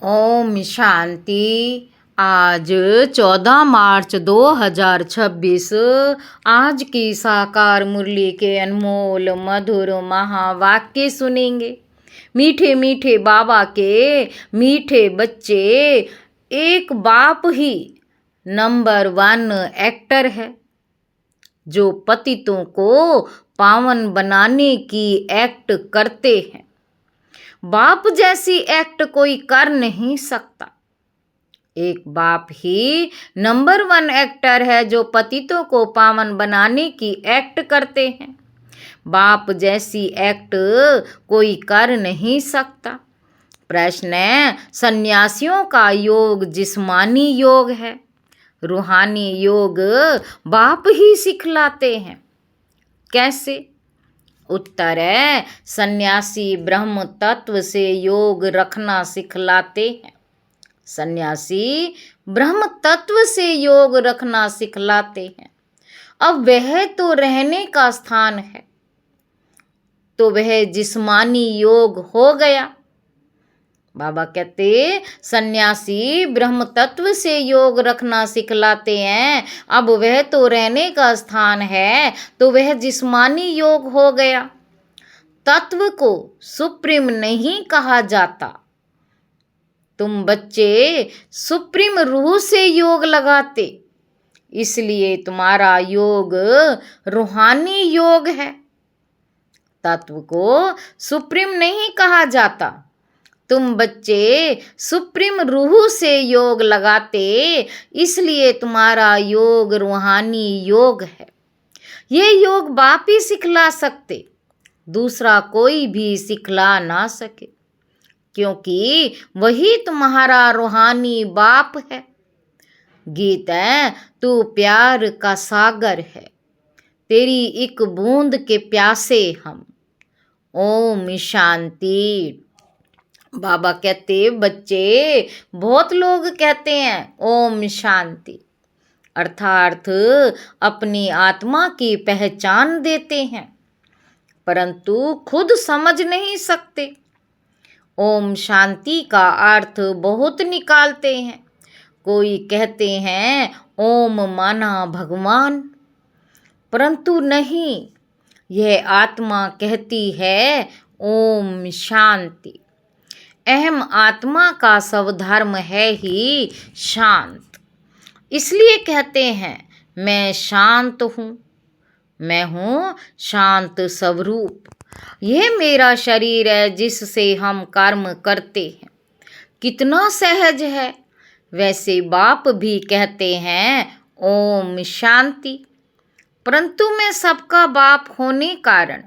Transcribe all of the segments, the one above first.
ओम शांति। आज 14 मार्च 2026 आज की साकार मुरली के अनमोल मधुर महावाक्य सुनेंगे। मीठे मीठे बाबा के मीठे बच्चे। एक बाप ही नंबर 1 एक्टर है जो पतितों को पावन बनाने की एक्ट करते हैं। बाप जैसी एक्ट कोई कर नहीं सकता। एक बाप ही नंबर 1 एक्टर है जो पतितों को पावन बनाने की एक्ट करते हैं। बाप जैसी एक्ट कोई कर नहीं सकता। प्रश्न है, सन्यासियों का योग जिस्मानी योग है, रूहानी योग बाप ही सिखलाते हैं। कैसे? उत्तर है, सन्यासी ब्रह्म तत्व से योग रखना सिखलाते हैं। सन्यासी ब्रह्म तत्व से योग रखना सिखलाते हैं। अब वह तो रहने का स्थान है, तो वह जिस्मानी योग हो गया। बाबा कहते सन्यासी ब्रह्म तत्व से योग रखना सिखलाते हैं। अब वह तो रहने का स्थान है, तो वह जिस्मानी योग हो गया। तत्व को सुप्रीम नहीं कहा जाता। तुम बच्चे सुप्रीम रूह से योग लगाते, इसलिए तुम्हारा योग रूहानी योग है। तत्व को सुप्रीम नहीं कहा जाता। तुम बच्चे सुप्रीम रूह से योग लगाते, इसलिए तुम्हारा योग रूहानी योग है। ये योग बाप ही सिखला सकते, दूसरा कोई भी सिखला ना सके, क्योंकि वही तुम्हारा रूहानी बाप है। गीत है, तू प्यार का सागर है, तेरी एक बूंद के प्यासे हम। ओम शांति। बाबा कहते बच्चे, बहुत लोग कहते हैं ओम शांति, अर्थात अपनी आत्मा की पहचान देते हैं, परंतु खुद समझ नहीं सकते। ओम शांति का अर्थ बहुत निकालते हैं। कोई कहते हैं ओम माना भगवान, परंतु नहीं, यह आत्मा कहती है ओम शांति। अहम आत्मा का स्वधर्म है ही शांत, इसलिए कहते हैं मैं शांत हूँ, मैं हूँ शांत स्वरूप। यह मेरा शरीर है जिससे हम कर्म करते हैं। कितना सहज है। वैसे बाप भी कहते हैं ओम शांति, परंतु मैं सबका बाप होने कारण,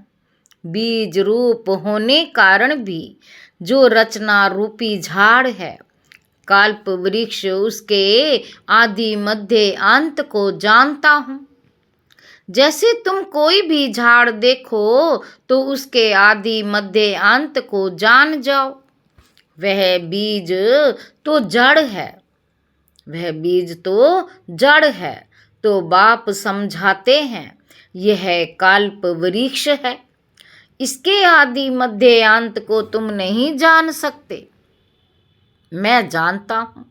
बीज रूप होने कारण भी जो रचना रूपी झाड़ है, कल्प वृक्ष, उसके आदि मध्य अंत को जानता हूँ। जैसे तुम कोई भी झाड़ देखो तो उसके आदि मध्य अंत को जान जाओ। वह बीज तो जड़ है, वह बीज तो जड़ है, तो बाप समझाते हैं यह कल्प वृक्ष है। इसके आदि मध्य अंत को तुम नहीं जान सकते, मैं जानता हूँ।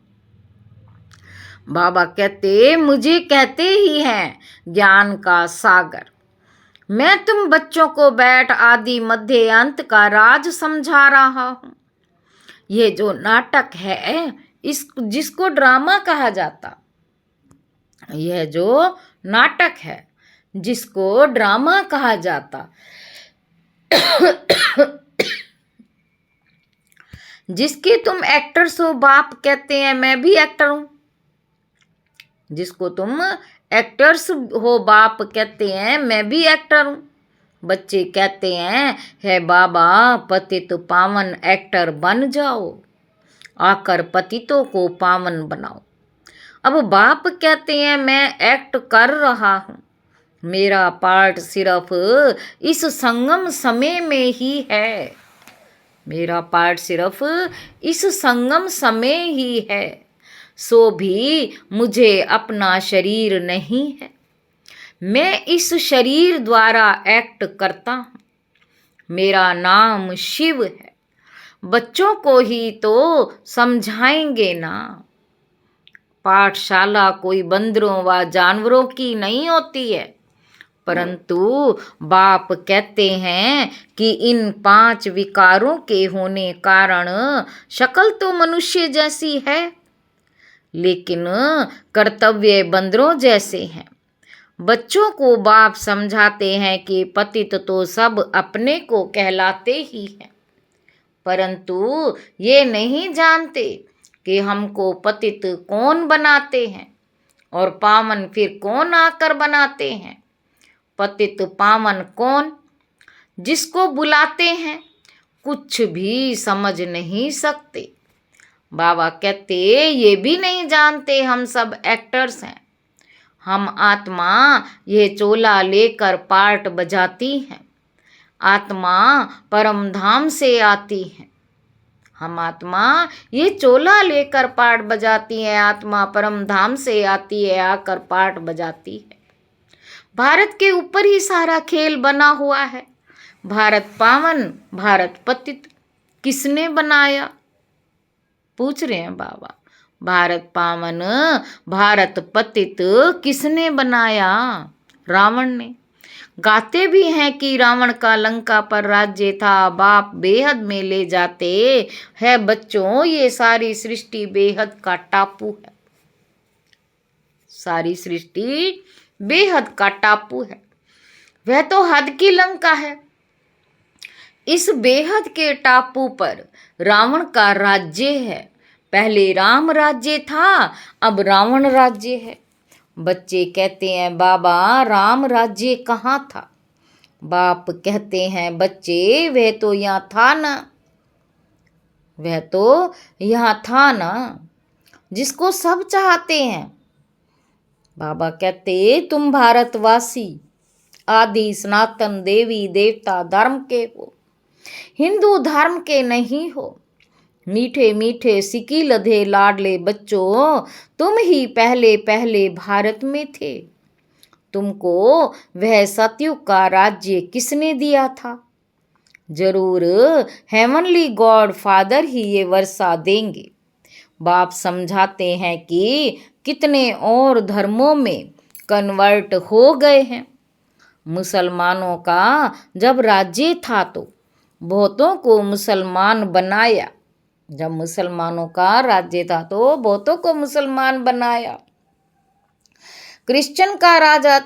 बाबा कहते मुझे कहते ही हैं ज्ञान का सागर। मैं तुम बच्चों को बैठ आदि मध्य अंत का राज समझा रहा हूँ। ये जो नाटक है, इस जिसको ड्रामा कहा जाता, यह जो नाटक है जिसको ड्रामा कहा जाता, जिसके तुम एक्टर्स हो, बाप कहते हैं मैं भी एक्टर हूं। जिसको तुम एक्टर्स हो, बाप कहते हैं मैं भी एक्टर हूं। बच्चे कहते हैं है बाबा पतित पावन एक्टर बन जाओ, आकर पतितों को पावन बनाओ। अब बाप कहते हैं मैं एक्ट कर रहा हूं, मेरा पार्ट सिर्फ इस संगम समय में ही है। मेरा पार्ट सिर्फ इस संगम समय ही है, सो भी मुझे अपना शरीर नहीं है। मैं इस शरीर द्वारा एक्ट करता हूँ। मेरा नाम शिव है। बच्चों को ही तो समझाएंगे ना। पाठशाला कोई बंदरों व जानवरों की नहीं होती है, परंतु बाप कहते हैं कि इन 5 विकारों के होने कारण शक्ल तो मनुष्य जैसी है, लेकिन कर्तव्य बंदरों जैसे हैं। बच्चों को बाप समझाते हैं कि पतित तो सब अपने को कहलाते ही हैं, परंतु ये नहीं जानते कि हमको पतित कौन बनाते हैं और पावन फिर कौन आकर बनाते हैं। पतित पावन कौन, जिसको बुलाते हैं कुछ भी समझ नहीं सकते। बाबा कहते ये भी नहीं जानते हम सब एक्टर्स हैं। हम आत्मा ये चोला लेकर पार्ट बजाती हैं। आत्मा परम धाम से आती है। हम आत्मा ये चोला लेकर पार्ट बजाती है। आत्मा परम धाम से आती है, आकर पार्ट बजाती है। भारत के ऊपर ही सारा खेल बना हुआ है। भारत पावन, भारत पतित, किसने बनाया? पूछ रहे हैं बाबा। भारत पावन, भारत पतित किसने बनाया? रावण ने। गाते भी हैं कि रावण का लंका पर राज्य था, बाप बेहद में ले जाते है बच्चों। ये सारी सृष्टि बेहद का टापू है। सारी सृष्टि बेहद का टापू है। वह तो हद की लंका है। इस बेहद के टापू पर रावण का राज्य है। पहले राम राज्य था, अब रावण राज्य है। बच्चे कहते हैं बाबा राम राज्य कहाँ था? बाप कहते हैं बच्चे वह तो यहाँ था ना, वह तो यहाँ था ना, जिसको सब चाहते हैं। बाबा कहते तुम भारतवासी आदि सनातन देवी देवता धर्म के हो, हिंदू धर्म के नहीं हो। मीठे मीठे सिकी लधे लाडले बच्चों, तुम ही पहले पहले भारत में थे। तुमको वह सतयुग का राज्य किसने दिया था? जरूर हेवनली गॉड फादर ही ये वर्षा देंगे। बाप समझाते हैं कि कितने और धर्मों में कन्वर्ट हो गए हैं। मुसलमानों का जब राज्य था तो बहुतों को मुसलमान बनाया। जब मुसलमानों का राज्य था तो बहुतों को मुसलमान बनाया। क्रिश्चियन का राज्य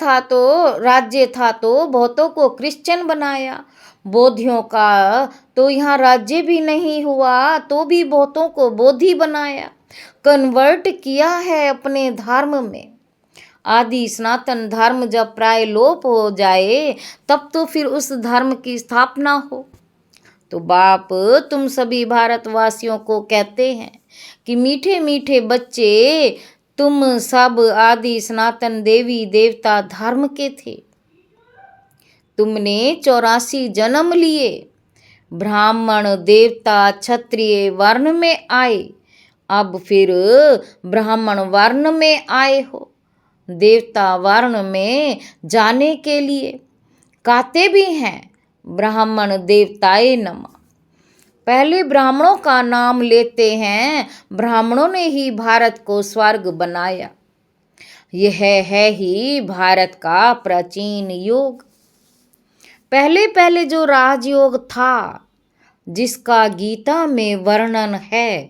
था तो बहुतों को क्रिश्चियन बनाया। बौद्धियों का तो यहाँ राज्य भी नहीं हुआ तो भी बहुतों को बोधि बनाया। कन्वर्ट किया है अपने धर्म में। आदि सनातन धर्म जब प्राय लोप हो जाए तब तो फिर उस धर्म की स्थापना हो। तो बाप तुम सभी भारतवासियों को कहते हैं कि मीठे मीठे बच्चे, तुम सब आदि सनातन देवी देवता धर्म के थे। तुमने 84 जन्म लिए, ब्राह्मण देवता क्षत्रिय वर्ण में आए, अब फिर ब्राह्मण वर्ण में आए हो देवता वर्ण में जाने के लिए। कहते भी हैं ब्राह्मण देवताए नमः। पहले ब्राह्मणों का नाम लेते हैं। ब्राह्मणों ने ही भारत को स्वर्ग बनाया। यह है ही भारत का प्राचीन योग। पहले पहले जो राजयोग था जिसका गीता में वर्णन है,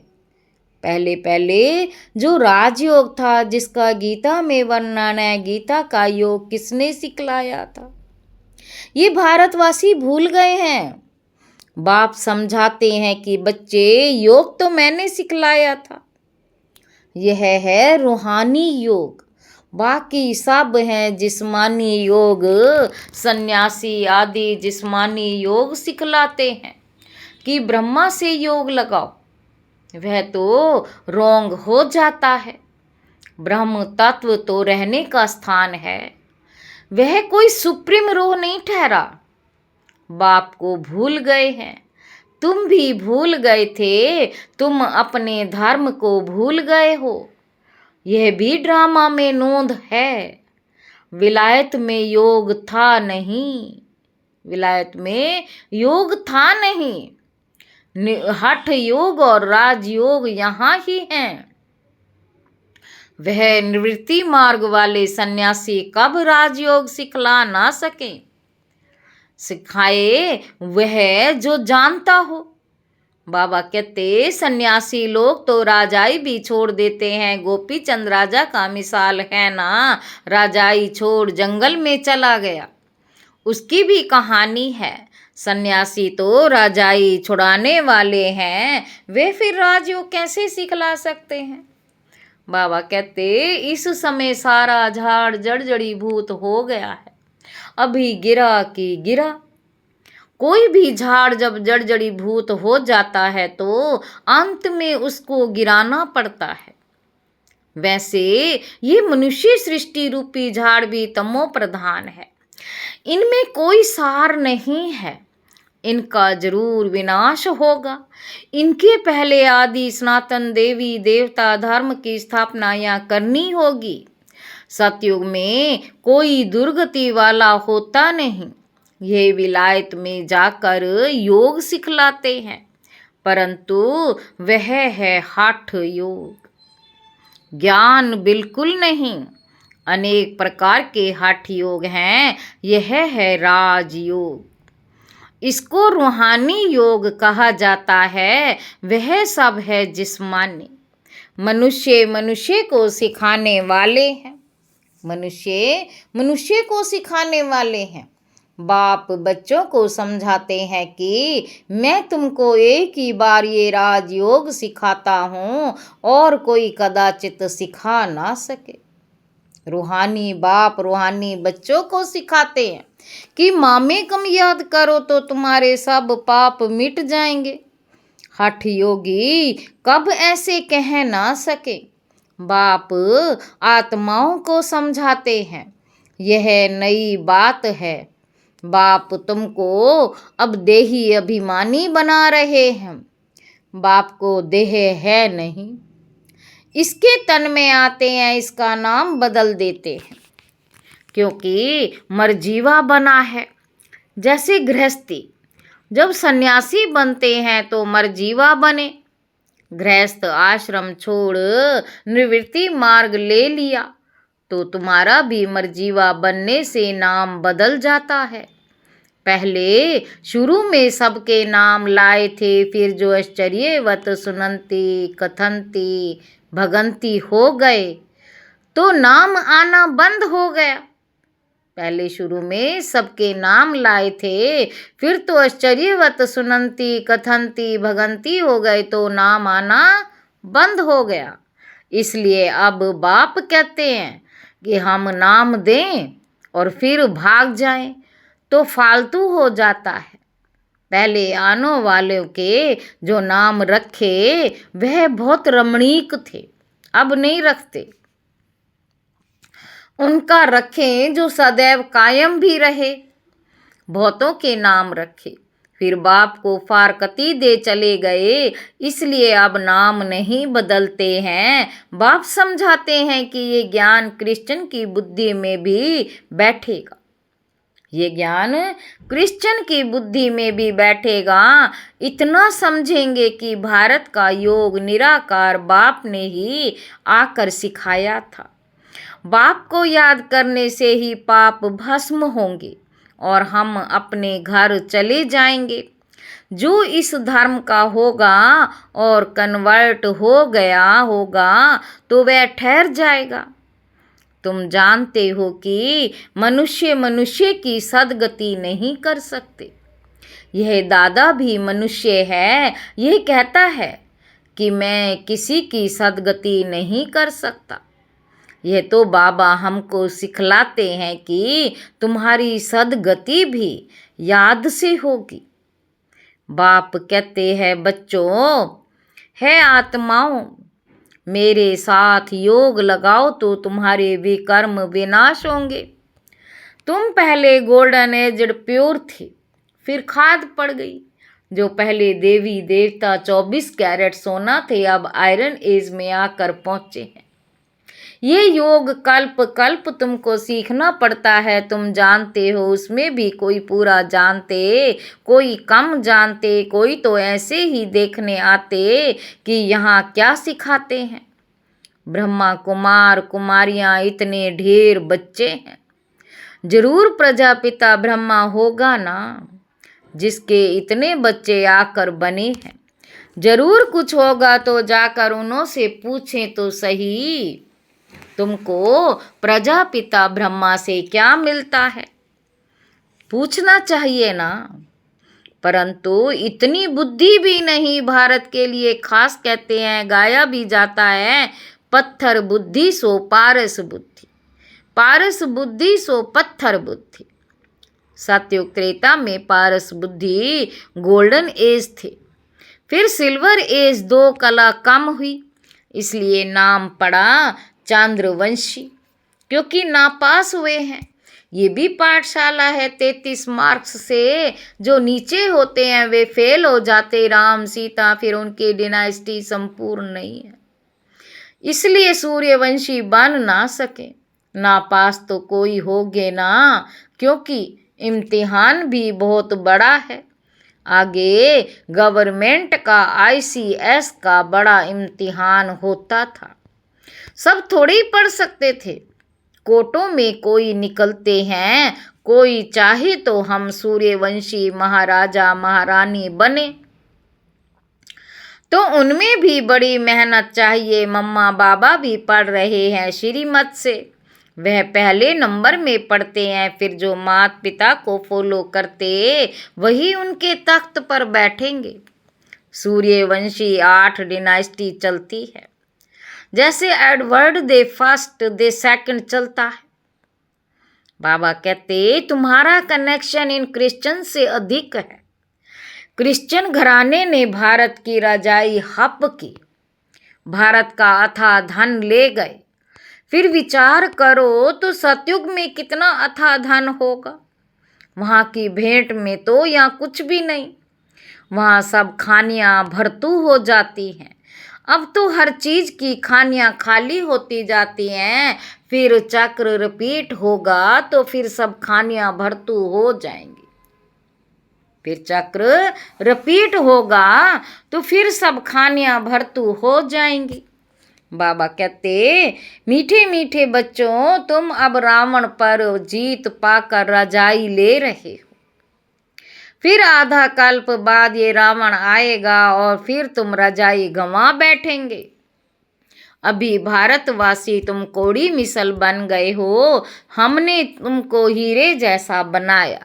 पहले पहले जो राजयोग था जिसका गीता में वर्णन है, गीता का योग किसने सिखलाया था? ये भारतवासी भूल गए हैं। बाप समझाते हैं कि बच्चे योग तो मैंने सिखलाया था। यह है रूहानी योग, बाकी सब हैं जिस्मानी योग। सन्यासी आदि जिस्मानी योग सिखलाते हैं कि ब्रह्मा से योग लगाओ, वह तो रोंग हो जाता है। ब्रह्म तत्व तो रहने का स्थान है, वह कोई सुप्रीम रूह नहीं ठहरा। बाप को भूल गए हैं, तुम भी भूल गए थे। तुम अपने धर्म को भूल गए हो। यह भी ड्रामा में नोंद है। विलायत में योग था नहीं, विलायत में योग था नहीं। हठ योग और राजयोग यहाँ ही हैं। वह निवृत्ति मार्ग वाले सन्यासी कब राजयोग सिखला ना सके? सिखाए वह जो जानता हो। बाबा कहते सन्यासी लोग तो राजाई भी छोड़ देते हैं। गोपी चंद राजा का मिसाल है ना, राजाई छोड़ जंगल में चला गया, उसकी भी कहानी है। सन्यासी तो राजाई छुड़ाने वाले हैं, वे फिर राजयोग कैसे सिखला सकते हैं? बाबा कहते इस समय सारा झाड़ जर्जरीभूत हो गया है, अभी गिरा कि गिरा। कोई भी झाड़ जब जर्जरीभूत हो जाता है तो अंत में उसको गिराना पड़ता है। वैसे ये मनुष्य सृष्टि रूपी झाड़ भी तमो प्रधान है, इनमें कोई सार नहीं है, इनका जरूर विनाश होगा। इनके पहले आदि सनातन देवी देवता धर्म की स्थापना यहाँ करनी होगी। सतयुग में कोई दुर्गति वाला होता नहीं, ये विलायत में जाकर योग सिखलाते हैं, परंतु वह है हठ योग, ज्ञान बिल्कुल नहीं। अनेक प्रकार के हठ योग हैं, यह है राजयोग। इसको रूहानी योग कहा जाता है। वह सब है जिस्मानी, मनुष्य मनुष्य को सिखाने वाले हैं। मनुष्य मनुष्य को सिखाने वाले हैं। बाप बच्चों को समझाते हैं कि मैं तुमको एक ही बार ये राजयोग सिखाता हूँ और कोई कदाचित सिखा ना सके। रूहानी बाप रूहानी बच्चों को सिखाते हैं कि मामे कम याद करो तो तुम्हारे सब पाप मिट जाएंगे। हठ योगी कब ऐसे कह ना सके। बाप आत्माओं को समझाते हैं, यह नई बात है। बाप तुमको अब देही अभिमानी बना रहे हैं। बाप को देह है नहीं, इसके तन में आते हैं, इसका नाम बदल देते हैं, क्योंकि मरजीवा बना है। जैसे गृहस्थी जब सन्यासी बनते हैं तो मरजीवा बने। गृहस्थ आश्रम छोड़ निवृत्ति मार्ग ले लिया तो तुम्हारा भी मरजीवा बनने से नाम बदल जाता है। पहले शुरू में सबके नाम लाए थे, फिर जो आश्चर्यवत सुनंती कथंती भगंती हो गए तो नाम आना बंद हो गया। पहले शुरू में सबके नाम लाए थे, फिर तो आश्चर्यवत सुनंती कथंती भगंती हो गए तो नाम आना बंद हो गया। इसलिए अब बाप कहते हैं कि हम नाम दें और फिर भाग जाएं तो फालतू हो जाता है। पहले आने वालों के जो नाम रखे वह बहुत रमणीक थे, अब नहीं रखते। उनका रखें जो सदैव कायम भी रहे। बहुतों के नाम रखे, फिर बाप को फारकती दे चले गए, इसलिए अब नाम नहीं बदलते हैं। बाप समझाते हैं कि ये ज्ञान क्रिश्चियन की बुद्धि में भी बैठेगा। ये ज्ञान क्रिश्चियन की बुद्धि में भी बैठेगा। इतना समझेंगे कि भारत का योग निराकार बाप ने ही आकर सिखाया था। बाप को याद करने से ही पाप भस्म होंगे और हम अपने घर चले जाएंगे। जो इस धर्म का होगा और कन्वर्ट हो गया होगा तो वह ठहर जाएगा। तुम जानते हो कि मनुष्य मनुष्य की सद्गति नहीं कर सकते। यह दादा भी मनुष्य है, यह कहता है कि मैं किसी की सद्गति नहीं कर सकता। यह तो बाबा हमको सिखलाते हैं कि तुम्हारी सद्गति भी याद से होगी। बाप कहते हैं बच्चों है आत्माओं, मेरे साथ योग लगाओ तो तुम्हारे विकर्म विनाश होंगे। तुम पहले गोल्डन एजड प्योर थे, फिर खाद पड़ गई। जो पहले देवी देवता 24 कैरेट सोना थे अब आयरन एज में आकर पहुँचे हैं। ये योग कल्प कल्प तुमको सीखना पड़ता है, तुम जानते हो उसमें भी कोई पूरा जानते, कोई कम जानते, कोई तो ऐसे ही देखने आते कि यहाँ क्या सिखाते हैं। ब्रह्मा कुमार कुमारियाँ इतने ढेर बच्चे हैं, जरूर प्रजापिता ब्रह्मा होगा ना, जिसके इतने बच्चे आकर बने हैं। जरूर कुछ होगा तो जाकर उन्हों से पूछें तो सही, तुमको प्रजापिता ब्रह्मा से क्या मिलता है, पूछना चाहिए ना। परंतु इतनी बुद्धि भी नहीं भारत के लिए खास, कहते हैं गाया भी जाता है, पत्थर बुद्धि सो पारस बुद्धि, पारस बुद्धि सो पत्थर बुद्धि। सतयुग त्रेता में पारस बुद्धि गोल्डन एज थे, फिर सिल्वर एज 2 कला कम हुई, इसलिए नाम पड़ा चांद्रवंशी, क्योंकि नापास हुए हैं। ये भी पाठशाला है, 33 मार्क्स से जो नीचे होते हैं वे फेल हो जाते, राम सीता, फिर उनकी डिनाइस्टी संपूर्ण नहीं है, इसलिए सूर्यवंशी बन ना सके। नापास तो कोई होगे ना, क्योंकि इम्तिहान भी बहुत बड़ा है। आगे गवर्नमेंट का ICS का बड़ा इम्तिहान होता था, सब थोड़ी पढ़ सकते थे। कोटों में कोई निकलते हैं, कोई चाहे तो हम सूर्यवंशी महाराजा महारानी बने, तो उनमें भी बड़ी मेहनत चाहिए। मम्मा बाबा भी पढ़ रहे हैं श्रीमत से, वह पहले नंबर में पढ़ते हैं, फिर जो माता पिता को फॉलो करते वही उनके तख्त पर बैठेंगे। सूर्यवंशी 8 डिनाइस्टी चलती है, जैसे Edward they first they second चलता है। बाबा कहते तुम्हारा कनेक्शन इन क्रिश्चियन से अधिक है। क्रिश्चियन घराने ने भारत की रजाई हप की, भारत का अथाह धन ले गए। फिर विचार करो तो सतयुग में कितना अथाह धन होगा। वहाँ की भेंट में तो यहाँ कुछ भी नहीं, वहाँ सब खानियाँ भरतू हो जाती हैं। अब तो हर चीज़ की खानियाँ खाली होती जाती हैं, फिर चक्र रिपीट होगा तो फिर सब खानियाँ भरतू हो जाएंगी। फिर चक्र रिपीट होगा तो फिर सब खानियाँ भरतू हो जाएंगी। बाबा कहते मीठे मीठे बच्चों, तुम अब रावण पर जीत पाकर रजाई ले रहे हो। फिर आधा कल्प बाद ये रावण आएगा और फिर तुम रजाई गंवा बैठेंगे। अभी भारतवासी तुम कोड़ी मिसल बन गए हो, हमने तुमको हीरे जैसा बनाया।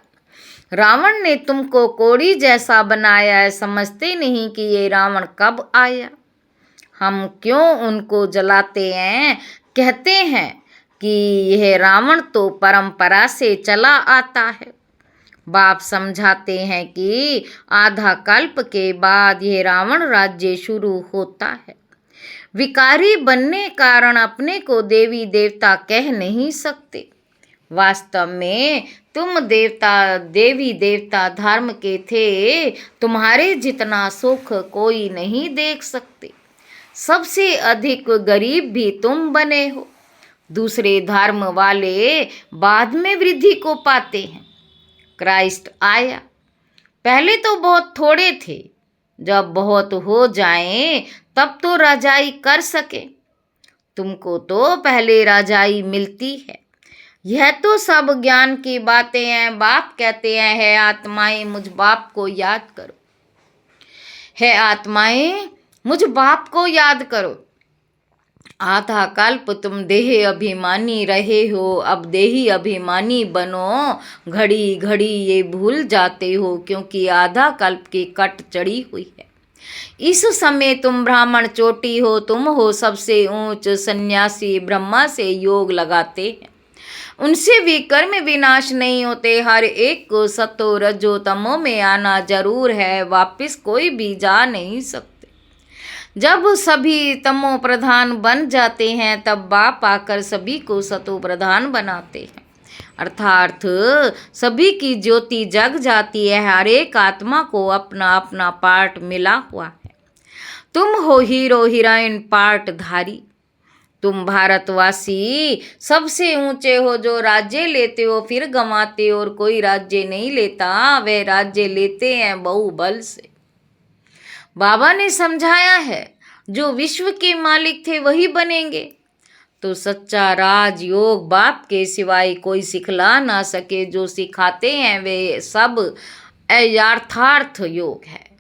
रावण ने तुमको कोड़ी जैसा बनाया है, समझते नहीं कि ये रावण कब आया। हम क्यों उनको जलाते हैं, कहते हैं कि यह रावण तो परंपरा से चला आता है। बाप समझाते हैं कि आधा कल्प के बाद यह रावण राज्य शुरू होता है। विकारी बनने कारण अपने को देवी देवता कह नहीं सकते। वास्तव में तुम देवी देवता धर्म के थे, तुम्हारे जितना सुख कोई नहीं देख सकते। सबसे अधिक गरीब भी तुम बने हो। दूसरे धर्म वाले बाद में वृद्धि को पाते हैं। क्राइस्ट आया, पहले तो बहुत थोड़े थे, जब बहुत हो जाएं तब तो रजाई कर सके। तुमको तो पहले रजाई मिलती है। यह तो सब ज्ञान की बातें हैं। बाप कहते हैं, है आत्माएं मुझ बाप को याद करो, है आत्माएं मुझ बाप को याद करो। आधा कल्प तुम देह अभिमानी रहे हो, अब देही अभिमानी बनो। घड़ी घड़ी ये भूल जाते हो, क्योंकि आधा कल्प की कट चढ़ी हुई है। इस समय तुम ब्राह्मण चोटी हो, तुम हो सबसे ऊंच सन्यासी। ब्रह्मा से योग लगाते हैं, उनसे भी कर्म विनाश नहीं होते। हर एक को सतो रजो तमो में आना जरूर है, वापिस कोई भी जा नहीं सकते। जब सभी तमो प्रधान बन जाते हैं तब बाप आकर सभी को सतो प्रधान बनाते हैं, अर्थात सभी की ज्योति जग जाती है। हर एक आत्मा को अपना अपना पार्ट मिला हुआ है। तुम हो हीरो हीरोइन पार्ट धारी, तुम भारतवासी सबसे ऊंचे हो जो राज्य लेते हो फिर गंवाते हो, और कोई राज्य नहीं लेता, वे राज्य लेते हैं बहुबल से। बाबा ने समझाया है जो विश्व के मालिक थे वही बनेंगे। तो सच्चा राजयोग बाप के सिवाय कोई सिखला ना सके, जो सिखाते हैं वे सब यथार्थ योग है।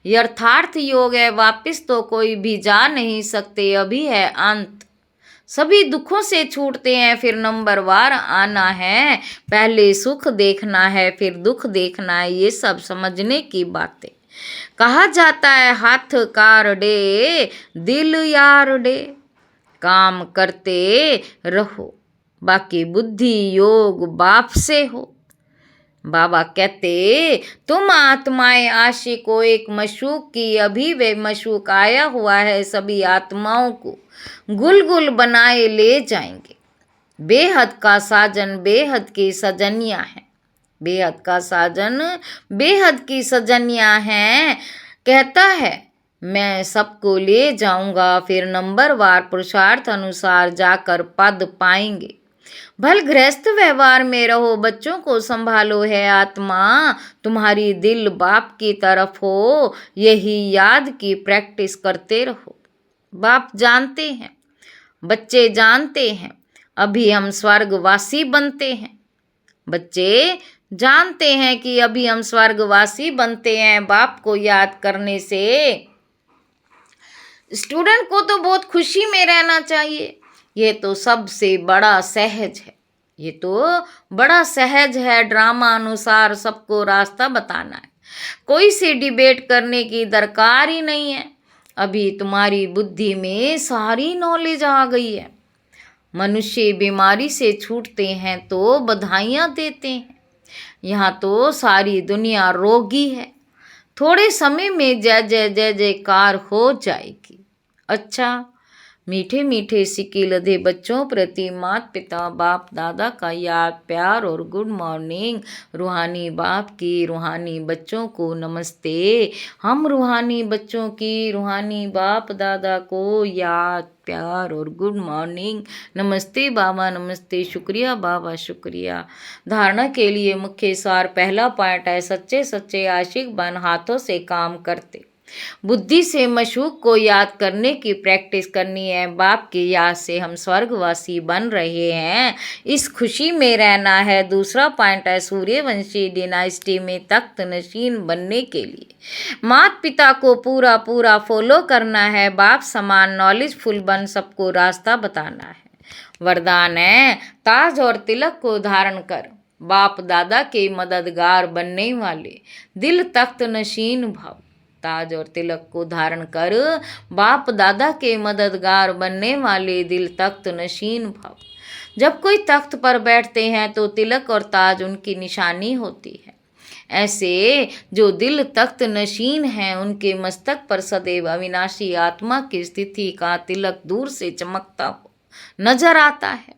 यथार्थ योग है, वापिस तो कोई भी जा नहीं सकते, अभी है अंत। सभी दुखों से छूटते हैं फिर नंबरवार आना है, पहले सुख देखना है फिर दुख देखना है, ये सब समझने की बातें। कहा जाता है हाथ कार डे दिल यार डे, काम करते रहो बाकी बुद्धि योग बाप से हो। बाबा कहते तुम आत्माएं आशिक हो एक मशूक की, अभी वे मशूक आया हुआ है, सभी आत्माओं को गुल गुल बनाए ले जाएंगे। बेहद का साजन बेहद की सजनिया है, बेहद का साजन बेहद की सजनिया है। कहता है मैं सबको ले जाऊंगा, फिर नंबरवार पुरुषार्थ अनुसार जाकर पद पाएंगे। भल गृहस्थ व्यवहार में रहो, बच्चों को संभालो, है आत्मा तुम्हारी दिल बाप की तरफ हो, यही याद की प्रैक्टिस करते रहो। बाप जानते हैं, बच्चे जानते हैं, अभी हम स्वर्गवासी बनते हैं। बच्चे जानते हैं कि अभी हम स्वर्गवासी बनते हैं बाप को याद करने से। स्टूडेंट को तो बहुत खुशी में रहना चाहिए, ये तो सबसे बड़ा सहज है, ये तो बड़ा सहज है। ड्रामा अनुसार सबको रास्ता बताना है, कोई सी डिबेट करने की दरकार ही नहीं है। अभी तुम्हारी बुद्धि में सारी नॉलेज आ गई है। मनुष्य बीमारी से छूटते हैं तो बधाइयाँ देते हैं, यहाँ तो सारी दुनिया रोगी है, थोड़े समय में जय जय जय जयकार हो जाएगी। अच्छा, मीठे मीठे सिक्के लदे बच्चों प्रति माता पिता बाप दादा का याद प्यार और गुड मॉर्निंग। रूहानी बाप की रूहानी बच्चों को नमस्ते। हम रूहानी बच्चों की रूहानी बाप दादा को याद प्यार और गुड मॉर्निंग। नमस्ते बाबा, नमस्ते, शुक्रिया बाबा, शुक्रिया। धारणा के लिए मुख्य सार पहला पॉइंट है सच्चे सच्चे आशिक बन, हाथों से काम करते, बुद्धि से मशूक को याद करने की प्रैक्टिस करनी है। बाप की याद से हम स्वर्गवासी बन रहे हैं, इस खुशी में रहना है। दूसरा पॉइंट है सूर्यवंशी डिनाइस्टी में तख्त नशीन बनने के लिए माता पिता को पूरा पूरा फॉलो करना है, बाप समान नॉलेजफुल बन सबको रास्ता बताना है। वरदान है ताज और तिलक को धारण कर बाप दादा के मददगार बनने वाले दिल तख्त नशीन भव। ताज और तिलक को धारण कर बाप दादा के मददगार बनने वाले दिल तख्त नशीन भव। जब कोई तख्त पर बैठते हैं तो तिलक और ताज उनकी निशानी होती है। ऐसे जो दिल तख्त नशीन हैं उनके मस्तक पर सदैव अविनाशी आत्मा की स्थिति का तिलक दूर से चमकता हो नजर आता है।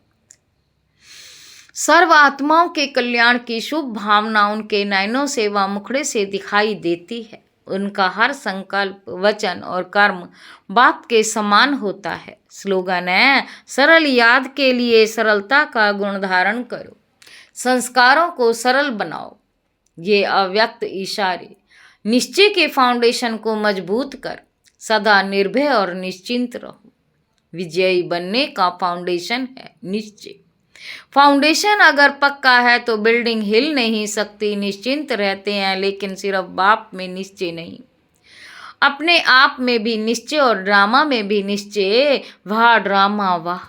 सर्व आत्माओं के कल्याण की शुभ भावना उनके नयनों से व मुखड़े से दिखाई देती है। उनका हर संकल्प वचन और कर्म बाप के समान होता है। स्लोगन है सरल याद के लिए सरलता का गुण धारण करो, संस्कारों को सरल बनाओ। ये अव्यक्त इशारे निश्चय के फाउंडेशन को मजबूत कर सदा निर्भय और निश्चिंत रहो। विजयी बनने का फाउंडेशन है निश्चय। फाउंडेशन अगर पक्का है तो बिल्डिंग हिल नहीं सकती। निश्चिंत रहते हैं लेकिन सिर्फ बाप में निश्चय नहीं, अपने आप में भी निश्चय और ड्रामा में भी निश्चय। वह ड्रामा वह,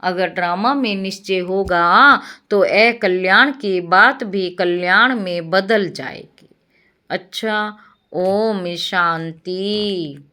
अगर ड्रामा में निश्चय होगा तो कल्याण की बात भी कल्याण में बदल जाएगी। अच्छा, ओम शांति।